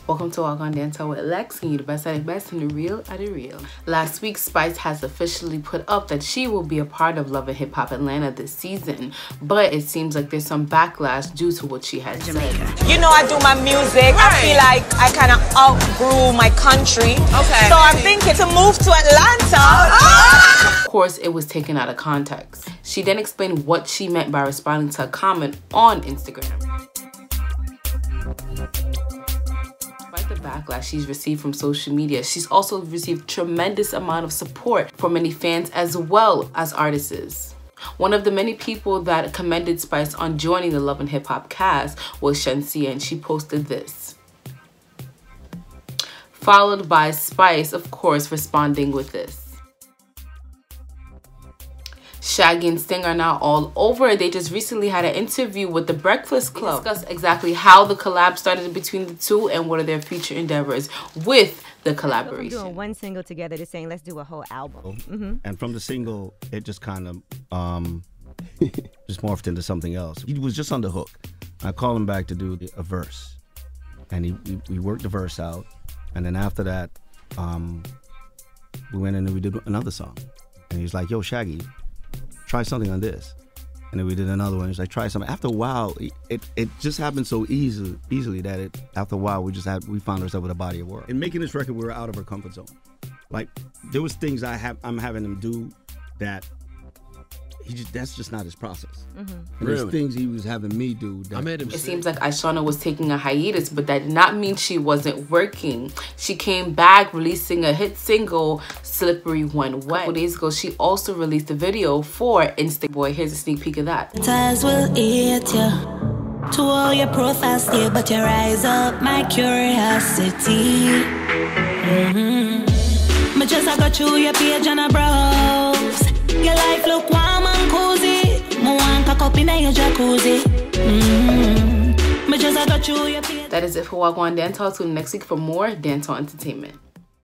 Welcome to Gwaan Dancehall with Lex, and you the best at the best and the real at the real. Last week, Spice has officially put up that she will be a part of Love and Hip Hop Atlanta this season, but it seems like there's some backlash due to what she has said. You know, I do my music. Right. I feel like I kind of outgrew my country. Okay. So I'm thinking to move to Atlanta. Of course, it was taken out of context. She then explained what she meant by responding to a comment on Instagram. Despite the backlash she's received from social media, she's also received tremendous amount of support from many fans as well as artists. One of the many people that commended Spice on joining the Love and Hip Hop cast was Shenseea, and she posted this. Followed by Spice, of course, responding with this. Shaggy and Sting are now all over. They just recently had an interview with The Breakfast Club. They discussed exactly how the collab started between the two and what are their future endeavors with the collaboration. We're doing one single together, they're saying let's do a whole album. And from the single, it just kind of just morphed into something else. He was just on the hook. I called him back to do a verse, and we worked the verse out, and then after that, we went in and we did another song, and he's like, "Yo, Shaggy, try something on this." And then we did another one. He's like, try something. After a while, it just happened so easily that after a while we found ourselves with a body of work. In making this record, we were out of our comfort zone. Like, there was things I'm having him do that that's just not his process. And there's things he was having me do that it seems like Ishawna was taking a hiatus, but that did not mean she wasn't working. She came back releasing a hit single, Slippery When Wet. A couple days ago, she also released a video for Insta Boy. Here's a sneak peek of that. Ties will eat you to all your profiles stay, but you rise up my curiosity. But just I got through your page and I browse. Your life look warm and cozy. Want cock up in your jacuzzi. But just I got through your page. That is it for Gwaan Dancehall. Tune in next week for more dancehall entertainment.